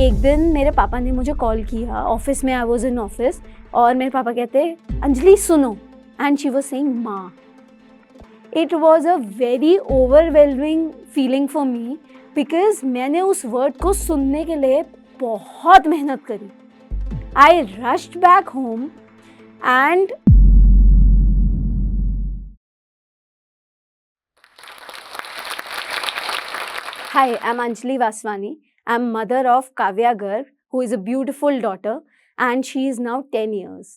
एक दिन मेरे पापा ने मुझे कॉल किया ऑफिस में, आई वॉज इन ऑफिस, और मेरे पापा कहते अंजलि सुनो, एंड शी वॉज सेइंग माँ. It was a very overwhelming feeling for me because मैंने उस वर्ड को सुनने के लिए बहुत मेहनत करी. I rushed back home and Hi, I'm Anjali Vaswani. I'm mother of Kavya Garg, who is a beautiful daughter, and she is now 10 years.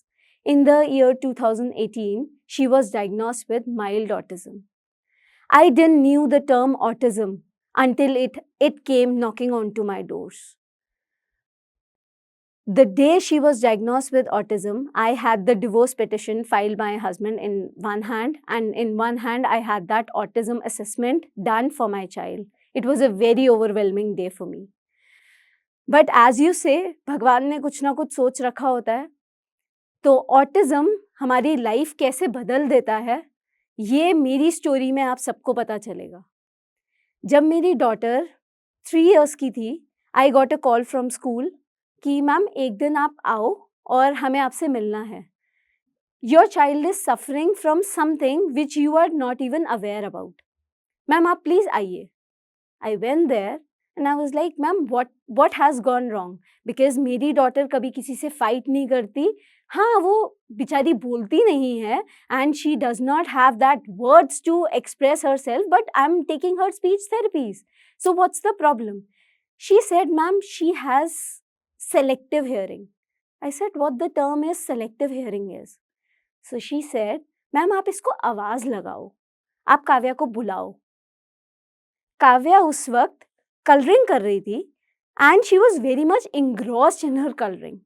In the year 2018, she was diagnosed with mild autism. I didn't knew the term autism until it came knocking onto my doors. The day she was diagnosed with autism, I had the divorce petition filed by my husband in one hand, and in one hand, I had that autism assessment done for my child. It was a very overwhelming day for me. But as you say, भगवान ने कुछ ना कुछ सोच रखा होता है. तो ऑटिज्म हमारी लाइफ कैसे बदल देता है, ये मेरी स्टोरी में आप सबको पता चलेगा. जब मेरी डॉटर 3 इयर्स की थी, I got a call from school कि मैम एक दिन आप आओ और हमें आपसे मिलना है. Your child is suffering from something which you are not even aware about. Ma'am आप प्लीज़ आइए. I went there and I was like, ma'am, what has gone wrong? Because मेरी daughter कभी किसी से fight नहीं करती. हाँ, वो बेचारी बोलती नहीं है and she does not have that words to express herself, but I'm taking her speech therapies. So what's the problem? She said, ma'am, she has selective hearing. I said, what the term is selective hearing is? So she said, ma'am, आप इसको आवाज़ लगाओ, आप काव्या को बुलाओ. काव्या उस वक्त colouring कर रही थी and she was very much engrossed in her colouring.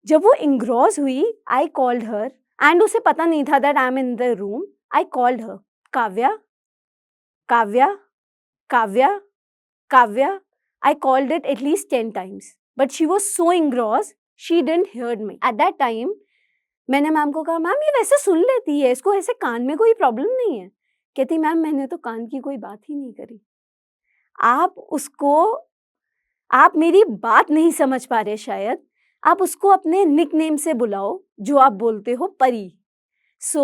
जब वो इंग्रॉस हुई, आई कॉल्ड हर एंड उसे पता नहीं था that I am in the room. I called her, Kavya Kavya Kavya Kavya. I called it at least 10 times, but she was so engrossed she didn't hear me. Eight that time मैंने ma'am को कहा, ma'am ये वैसे सुन लेती है, इसको ऐसे कान में कोई प्रॉब्लम नहीं है. कहती, मैम मैंने तो कान की कोई बात ही नहीं करी. आप मेरी बात नहीं समझ पा रहे शायद. आप उसको अपने निकनेम से बुलाओ जो आप बोलते हो, Pari. So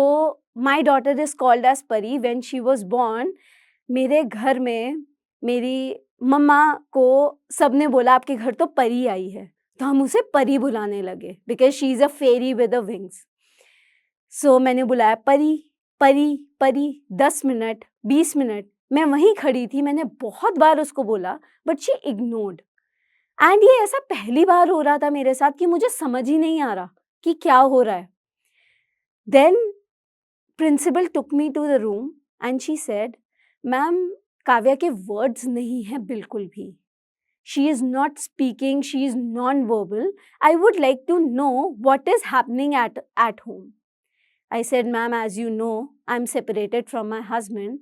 my daughter is called as Pari. When she was born, मेरे घर में मेरी मम्मा को सबने बोला आपके घर तो परी आई है, तो हम उसे परी बुलाने लगे because she is a fairy with a wings. सो मैंने बुलाया परी परी परी. 10 मिनट 20 मिनट मैं वहीं खड़ी थी. मैंने बहुत बार उसको बोला बट शी इग्नोर्ड. एंड ये ऐसा पहली बार हो रहा था मेरे साथ कि मुझे समझ ही नहीं आ रहा कि क्या हो रहा है. Then principal took me to the room and she said, ma'am Kavya के वर्ड्स नहीं हैं बिल्कुल भी. She is not speaking, she is non verbal. I would like to know what is happening at home. I said, ma'am, as you know, I'm separated from my husband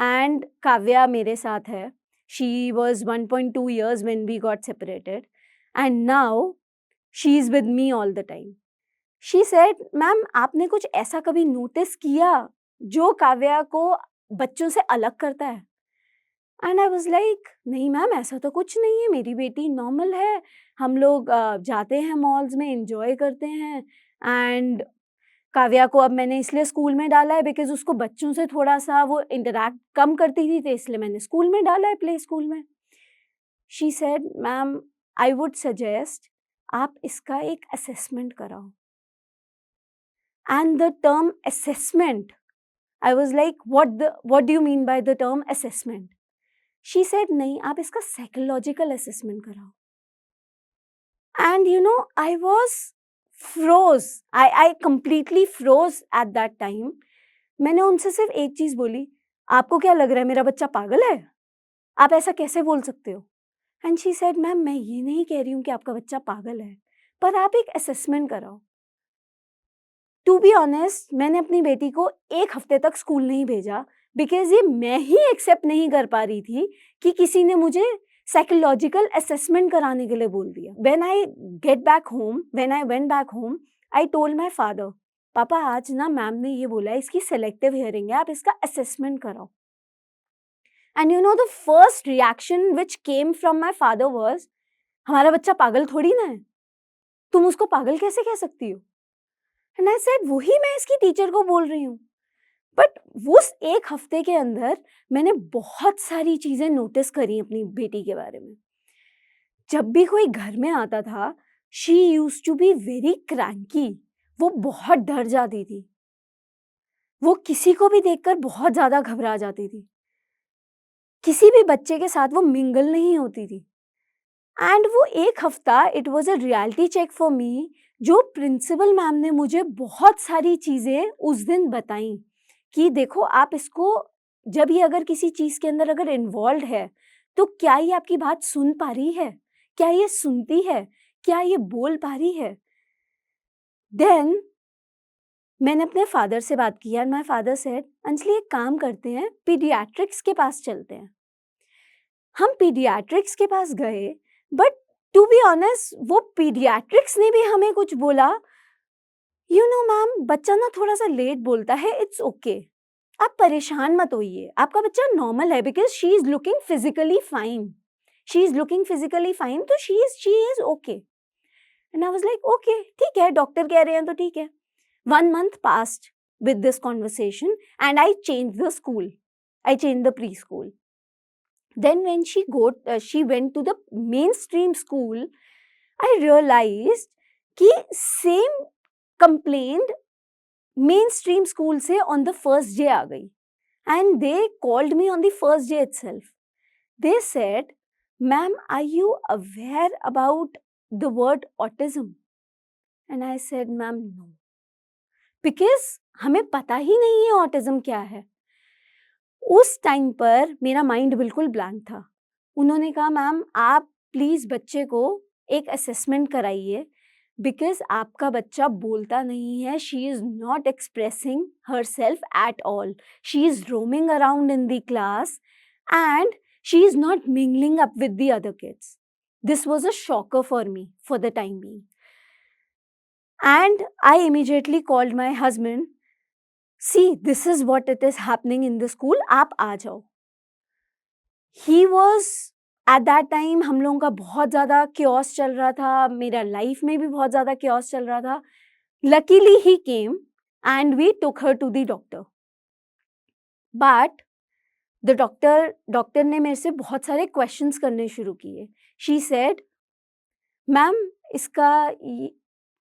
and Kavya मेरे साथ है. She was 1.2 years when we got separated and now she is with me all the time. She said, ma'am, आपने कुछ ऐसा कभी notice किया जो काव्या को बच्चों से अलग करता है? एंड आई वॉज लाइक, नहीं मैम, ऐसा तो कुछ नहीं है, मेरी बेटी नॉर्मल है. हम लोग जाते हैं मॉल्स में, इंजॉय करते हैं. एंड काव्या को अब मैंने इसलिए स्कूल में डाला है बिकॉज उसको बच्चों से थोड़ा सा वो इंटरैक्ट कम करती थी, तो इसलिए मैंने स्कूल में डाला है, प्ले स्कूल में. She said, ma'am I would suggest आप इसका एक असेसमेंट कराओ. And the term assessment, I was like, what do you mean by the term assessment? She said, नहीं, आप इसका साइकोलॉजिकल असेसमेंट कराओ. And you know, I was froze. I completely froze at that time. मैंने उनसे सिर्फ एक चीज बोली, आपको क्या लग रहा है मेरा बच्चा पागल है? आप ऐसा कैसे बोल सकते हो? एंड शी सेड, मैम मैं ये नहीं कह रही हूँ कि आपका बच्चा पागल है, पर आप एक असेसमेंट कराओ. टू बी ऑनेस्ट, मैंने अपनी बेटी को 1 हफ्ते तक स्कूल नहीं भेजा बिकॉज ये मैं ही एक्सेप्ट नहीं कर पा रही थी कि किसी ने मुझे साइकोलॉजिकल असेसमेंट कराने के लिए बोल दिया. When I went back home, I told my father, पापा आज ना मैम ने ये बोला है इसकी सेलेक्टिव हियरिंग है, आप इसका असेसमेंट कराओ. And you know the first reaction which came from my father was, हमारा बच्चा पागल थोड़ी ना है, तुम उसको पागल कैसे कह सकती हो? एंड आई सेड वही मैं इसकी टीचर को बोल रही हूँ। बट उस एक हफ्ते के अंदर मैंने बहुत सारी चीजें नोटिस करी अपनी बेटी के बारे में। जब भी कोई घर में आता था, she used to be very cranky. वो बहुत डर जाती थी, वो किसी को भी देखकर बहुत ज्यादा घबरा जाती थी, किसी भी बच्चे के साथ वो मिंगल नहीं होती थी। एंड वो एक हफ्ता it was a reality check for me, जो प्रिंसिपल मैम ने मुझे बहुत सारी चीज़ें उस दिन बताई कि देखो आप इसको, जब ये अगर किसी चीज़ के अंदर अगर इन्वॉल्व है, तो क्या ये आपकी बात सुन पा रही है, क्या ये सुनती है, क्या ये बोल पा रही है। देन मैंने अपने फादर से बात की and my father said Anjali एक काम करते हैं, पीडियाट्रिक्स के पास चलते हैं। हम पीडियाट्रिक्स के पास गए, बट टू बी ऑनेस्ट वो पीडियाट्रिक्स ने भी हमें कुछ बोला, यू नो मैम बच्चा ना थोड़ा सा लेट बोलता है, इट्स ओके, आप परेशान मत होइए, आपका बच्चा नॉर्मल है, because she is looking physically fine, she is looking physically fine, तो she is okay. And I was like okay ठीक है, डॉक्टर कह रहे हैं तो ठीक है। 1 month passed with this conversation and I changed the school, I changed the preschool. Then when she went to the mainstream school, I realized कि same complaint mainstream school से on the first day आ गई, and they called me on the first day itself. They said, ma'am, are you aware about the word autism? And I said, ma'am, no, because हमें पता ही नहीं है autism क्या है। उस time पर मेरा माइंड बिल्कुल ब्लैंक था। उन्होंने कहा मैम आप प्लीज़ बच्चे को एक असेसमेंट कराइए, बिकॉज़ आपका बच्चा बोलता नहीं है, she is not expressing herself at all, she is roaming around in the class and she is not mingling up with the other kids. This was a shocker for me for the time being, and I immediately called my husband, see this is what it is happening in the school, आप आ जाओ। He was at that time, हम लोगों का बहुत ज़्यादा chaos चल रहा था, मेरा लाइफ में भी बहुत ज़्यादा क्योस चल रहा था। Luckily he came and we took her to the doctor, but the doctor ने मेरे से बहुत सारे क्वेश्चंस करने शुरू किए। शी सेड मैम इसका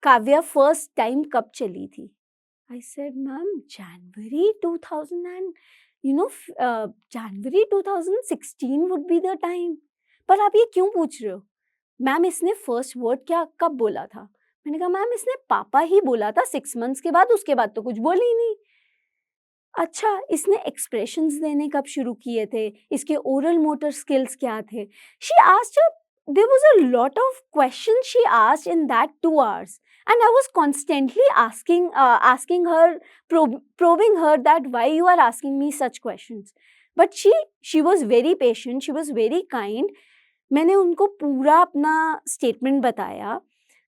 काव्या फर्स्ट टाइम कब चली थी? I said, ma'am, January 2000 and January 2016 would be the time. पर आप ये क्यों पूछ रहे हो? मैम इसने फर्स्ट वर्ड क्या कब बोला था? मैंने कहा मैम इसने पापा ही बोला था 6 मंथ्स के बाद, उसके बाद तो कुछ बोली ही नहीं। अच्छा इसने एक्सप्रेशंस देने कब शुरू किए थे? इसके ओरल मोटर स्किल्स क्या थे? She asked her, there was a lot of questions she asked in that 2 hours. And I was constantly asking her, probing her that why you are asking me such questions. But she was very patient, she was very kind. मैंने उनको पूरा अपना statement बताया.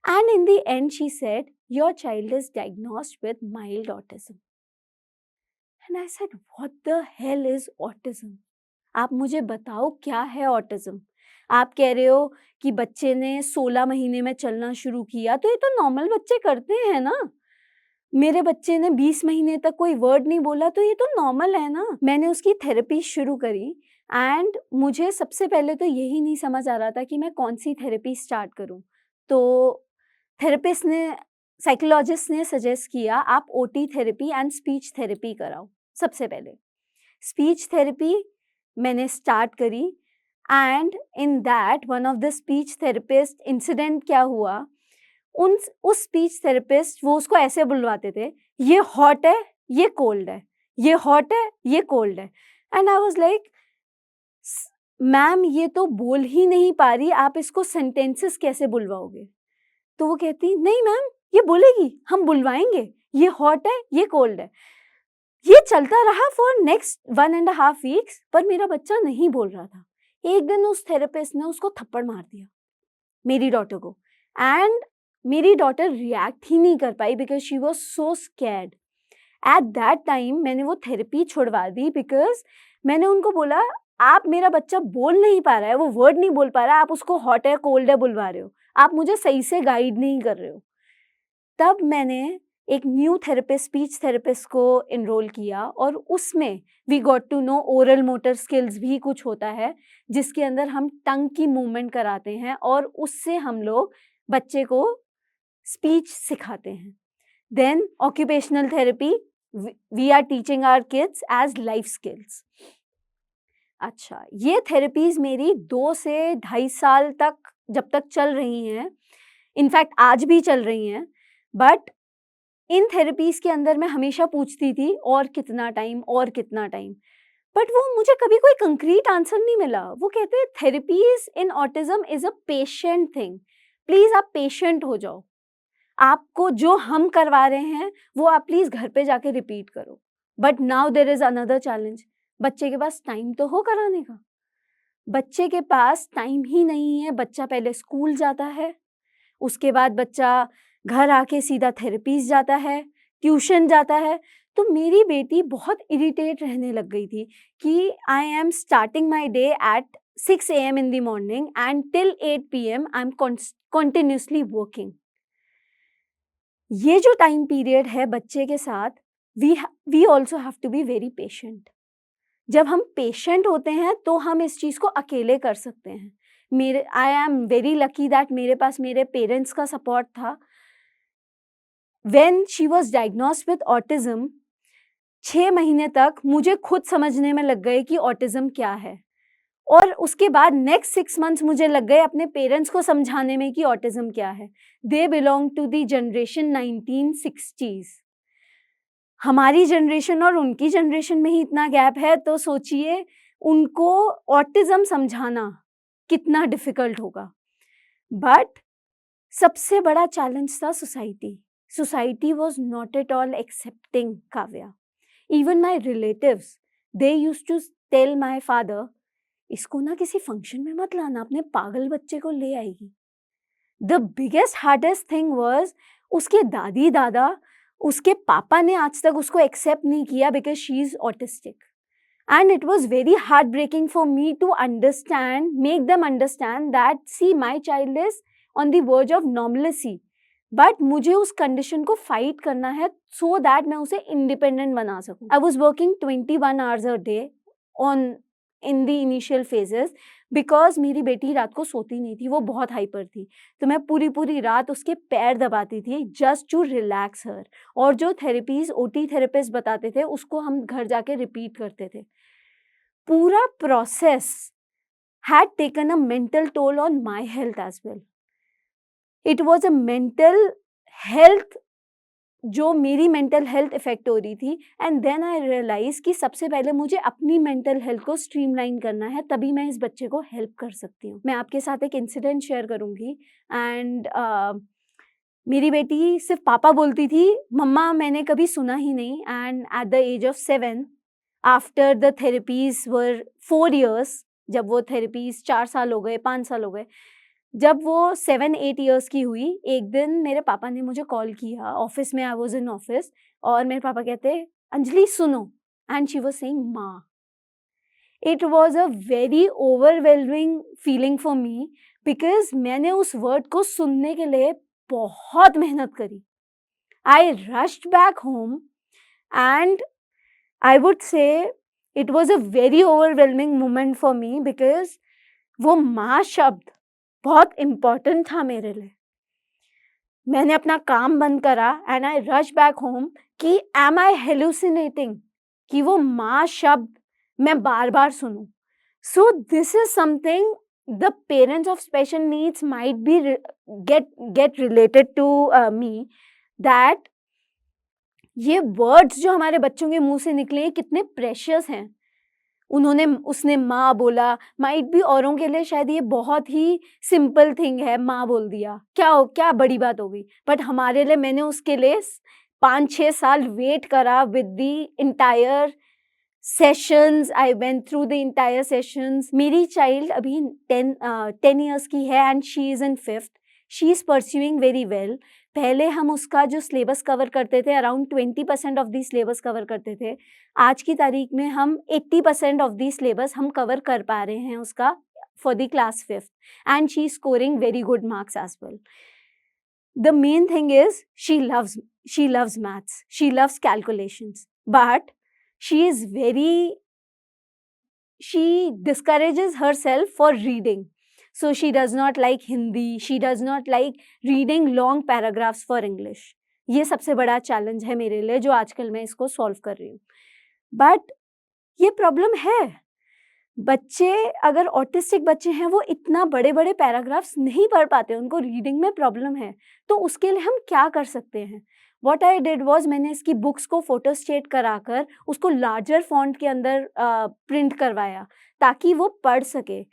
And in the end she said, your child is diagnosed with mild autism. And I said, what the hell is autism? आप मुझे बताओ क्या है ऑटिज्म? आप कह रहे हो कि बच्चे ने 16 महीने में चलना शुरू किया, तो ये तो नॉर्मल बच्चे करते हैं ना। मेरे बच्चे ने 20 महीने तक कोई वर्ड नहीं बोला, तो ये तो नॉर्मल है ना। मैंने उसकी थेरेपी शुरू करी एंड मुझे सबसे पहले तो यही नहीं समझ आ रहा था कि मैं कौन सी थेरेपी स्टार्ट करूं। तो थेरेपिस्ट ने, साइकोलॉजिस्ट ने सजेस्ट किया आप OT therapy and speech therapy कराओ। सबसे पहले स्पीच थेरेपी मैंने स्टार्ट करी and in that one of the speech therapist incident क्या हुआ, उस स्पीच थेरेपिस्ट वो उसको ऐसे बुलवाते थे, ये हॉट है ये कोल्ड है, ये हॉट है ये कोल्ड है। And I was like ma'am ये तो बोल ही नहीं पा रही, आप इसको सेंटेंसेस कैसे बुलवाओगे? तो वो कहती नहीं मैम ये बोलेगी, हम बुलवाएंगे, ये हॉट है ये कोल्ड है। ये चलता रहा फॉर नेक्स्ट 1.5 वीक्स, पर मेरा बच्चा नहीं बोल रहा था। एक दिन उस थेरेपिस्ट ने उसको थप्पड़ मार दिया मेरी डॉटर को, एंड मेरी डॉटर रिएक्ट ही नहीं कर पाई because she was so scared. At that time मैंने वो थेरेपी छुड़वा दी बिकॉज मैंने उनको बोला आप मेरा बच्चा बोल नहीं पा रहा है, वो वर्ड नहीं बोल पा रहा है, आप उसको हॉट है कोल्ड है बुलवा रहे हो, आप मुझे सही से गाइड नहीं कर रहे हो। तब मैंने एक न्यू थेरेपिस्ट, स्पीच थेरेपिस्ट को एनरोल किया और उसमें we got to know oral motor skills भी कुछ होता है, जिसके अंदर हम टंग की मूवमेंट कराते हैं और उससे हम लोग बच्चे को स्पीच सिखाते हैं। Then occupational therapy, we are teaching our kids as life skills. अच्छा, ये थेरेपीज़ मेरी 2 से ढाई साल तक जब तक चल रही हैं, इनफैक्ट आज भी चल रही हैं, बट इन थेरेपीज़ के अंदर मैं हमेशा पूछती थी और कितना टाइम और कितना टाइम? बट वो मुझे कभी कोई कंक्रीट आंसर नहीं मिला। वो कहते हैं therapies in autism is a patient thing, please आप पेशेंट हो जाओ। आपको जो हम करवा रहे हैं, वो आप प्लीज़ घर पे जाके रिपीट करो। But now there is another challenge, बच्चे के पास टाइम तो हो कराने का। बच्चे के पास टाइम ही नहीं है, बच्चा पहले स्कूल जाता है, उसके बाद बच्चा घर आके सीधा थेरेपीज़ जाता है, ट्यूशन जाता है। तो मेरी बेटी बहुत इरिटेट रहने लग गई थी कि I am starting my day at 6 AM in the morning and till 8 PM I am continuously working. ये जो टाइम पीरियड है बच्चे के साथ, we also have to be very patient. जब हम पेशेंट होते हैं तो हम इस चीज़ को अकेले कर सकते हैं। मेरे I am very lucky that मेरे पास मेरे पेरेंट्स का सपोर्ट था। When she was diagnosed with autism, 6 महीने तक मुझे खुद समझने में लग गए कि ऑटिज़्म क्या है और उसके बाद नेक्स्ट 6 मंथ्स मुझे लग गए अपने पेरेंट्स को समझाने में कि ऑटिज़्म क्या है। They belong to the generation 1960s। हमारी जनरेशन और उनकी जनरेशन में ही इतना गैप है, तो सोचिए उनको ऑटिज़्म समझाना कितना डिफ़िकल्ट होगा। बट सबसे बड़ा चैलेंज था society. Society was not at all accepting Kavya. Even my relatives, they used to tell my father, इसको ना किसी फंक्शन में मत लाना, अपने पागल बच्चे को ले आएगी। The biggest hardest thing was उसके दादी दादा, उसके पापा ने आज तक उसको एक्सेप्ट नहीं किया because she is autistic. And it was very heartbreaking for me to understand, make them understand that see my child is on the verge of normalcy. But मुझे उस कंडीशन को फाइट करना है सो दैट मैं उसे independent बना सकूं। I was working 21 hours a day on in the initial phases because मेरी बेटी रात को सोती नहीं थी, वो बहुत हाइपर थी। तो मैं पूरी पूरी रात उसके पैर दबाती थी जस्ट टू रिलैक्स हर। और जो थेरेपीज ओटी थेरेपिस्ट बताते थे उसको हम घर जाके रिपीट करते थे। पूरा process had taken a mental toll on my health as well. It was a mental health, जो मेरी मेंटल हेल्थ इफेक्ट हो रही थी। एंड देन आई रियलाइज कि सबसे पहले मुझे अपनी मेंटल हेल्थ को स्ट्रीमलाइन करना है, तभी मैं इस बच्चे को हेल्प कर सकती हूँ। मैं आपके साथ एक इंसिडेंट शेयर करूँगी। एंड मेरी बेटी सिर्फ पापा बोलती थी, मम्मा मैंने कभी सुना ही नहीं। And at the age of 7, after the therapies were 4 years, जब वो थेरेपीज 4 साल हो गए, 5 साल हो गए, जब वो 7-8 इयर्स की हुई, एक दिन मेरे पापा ने मुझे कॉल किया ऑफिस में। आई वाज इन ऑफिस और मेरे पापा कहते, अंजलि सुनो। एंड शी वाज सेइंग माँ। It was a very overwhelming feeling for me because मैंने उस वर्ड को सुनने के लिए बहुत मेहनत करी। I rushed back home and I would say it was a very overwhelming moment for me because वो माँ शब्द बहुत इम्पोर्टेंट था मेरे लिए। मैंने अपना काम बंद करा and I rush back home कि एम आई हेलुसिनेटिंग कि वो माँ शब्द मैं बार बार सुनूं। So this is something the parents of special needs might be get related to me, that ये वर्ड्स जो हमारे बच्चों के मुंह से निकले कितने प्रेशियस हैं। उसने माँ बोला, माइट भी औरों के लिए शायद ये बहुत ही सिंपल थिंग है, माँ बोल दिया, क्या बड़ी बात हो गई। बट हमारे लिए, मैंने उसके लिए 5-6 साल वेट करा with the entire sessions. I went through the entire sessions. मेरी चाइल्ड अभी 10 years की है and she is in 5th। She is pursuing very well. पहले हम उसका जो सिलेबस कवर करते थे around 20% of the syllabus cover करते थे, आज की तारीख में हम 80% ऑफ दी सिलेबस हम कवर कर पा रहे हैं उसका for the class 5th, and she is scoring very good marks as well. The main thing is she loves maths, she loves calculations, but she is very she discourages herself for reading. So she does not like Hindi, she does not like reading long paragraphs for English. ये सबसे बड़ा challenge है मेरे लिए जो आजकल मैं इसको सॉल्व कर रही हूँ. बट ये प्रॉब्लम है. बच्चे अगर ऑटिस्टिक बच्चे हैं वो इतना बड़े बड़े पैराग्राफ्स नहीं पढ़ पाते, उनको रीडिंग में प्रॉब्लम है. तो उसके लिए हम क्या कर सकते हैं? व्हाट आई डिड वाज मैंने इसकी बुक्स को फोटोस्टेट कराकर उसको लार्जर फॉन्ट के अंदर प्रिंट करवाया ताकि वो पढ़ सके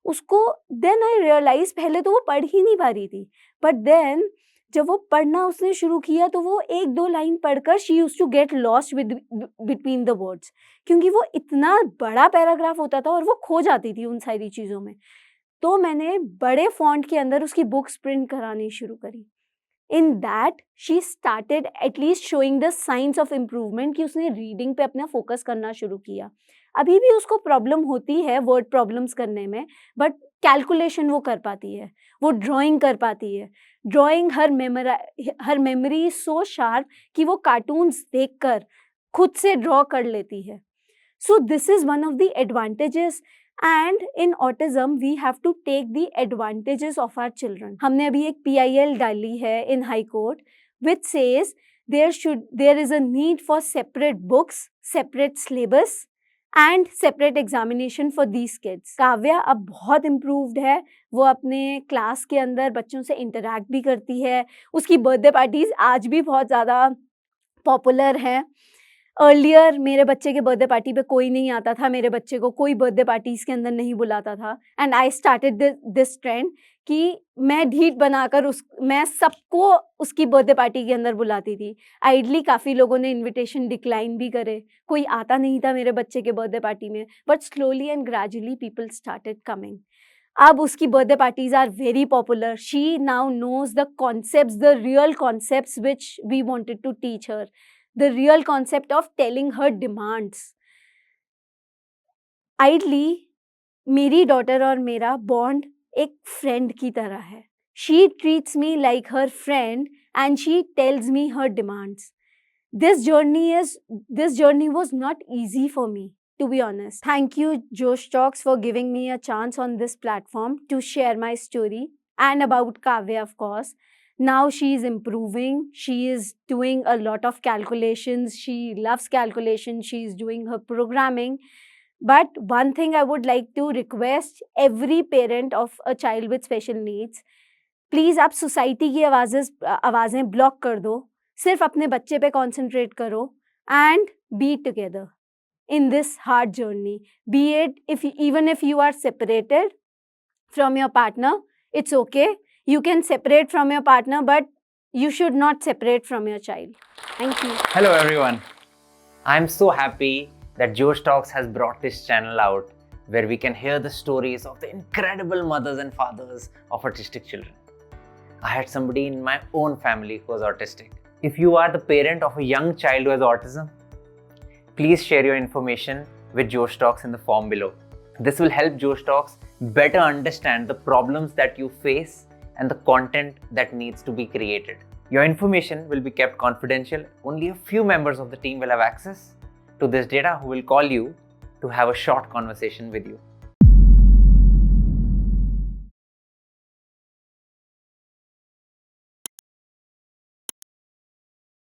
उसको. देन आई रियलाइज पहले तो वो पढ़ ही नहीं पा रही थी, बट देन जब वो पढ़ना उसने शुरू किया तो वो 1-2 लाइन पढ़कर she used to get lost with between the words, क्योंकि वो इतना बड़ा पैराग्राफ होता था और वो खो जाती थी उन सारी चीज़ों में. तो मैंने बड़े फॉन्ट के अंदर उसकी बुक्स प्रिंट करानी शुरू करी. In that she started at least showing the science of improvement कि उसने रीडिंग पे अपना फोकस करना शुरू किया. अभी भी उसको प्रॉब्लम होती है वर्ड प्रॉब्लम्स करने में, बट कैलकुलेशन वो कर पाती है, वो ड्राइंग कर पाती है. Drawing her memory is so sharp कि वो कार्टून्स देखकर खुद से ड्रॉ कर लेती है. So this is one of the advantages, and in autism we have to take the advantages of our children. हमने अभी एक PIL डाली है in high court which says there is a need for separate books, separate syllabus and separate examination for these kids. Kavya अब बहुत improved है, वो अपने क्लास के अंदर बच्चों से इंटरैक्ट भी करती है. उसकी बर्थडे पार्टीज आज भी बहुत ज़्यादा पॉपुलर हैं. अर्लियर मेरे बच्चे के बर्थडे पार्टी पे कोई नहीं आता था, मेरे बच्चे को कोई बर्थडे पार्टीज के अंदर नहीं बुलाता था. And I started this trend कि मैं ढीठ बनाकर मैं सबको उसकी बर्थडे पार्टी के अंदर बुलाती थी. आइडली काफ़ी लोगों ने इनविटेशन डिक्लाइन भी करे, कोई आता नहीं था मेरे बच्चे के बर्थडे पार्टी में, but slowly and gradually people started coming. अब उसकी birthday parties are very popular. She now knows the concepts, the real concepts which we wanted to teach her, the real concept of telling her demands. Ideally, मेरी daughter और मेरा bond एक friend की तरह है. She treats me like her friend and she tells me her demands. This journey was not easy for me, to be honest. Thank you, Josh Talks, for giving me a chance on this platform to share my story and about Kavya, of course. Now she is improving. She is doing a lot of calculations. She loves calculations. She is doing her programming. But one thing I would like to request every parent of a child with special needs, please आप society की आवाज़ें block कर दो, सिर्फ अपने बच्चे पे concentrate करो and be together in this hard journey. Be it even if you are separated from your partner, it's okay. You can separate from your partner, but you should not separate from your child. Thank you. Hello everyone. I'm so happy that Josh Talks has brought this channel out where we can hear the stories of the incredible mothers and fathers of autistic children. I had somebody in my own family who was autistic. If you are the parent of a young child who has autism, please share your information with Josh Talks in the form below. This will help Josh Talks better understand the problems that you face and the content that needs to be created. Your information will be kept confidential. Only a few members of the team will have access to this data who will call you to have a short conversation with you.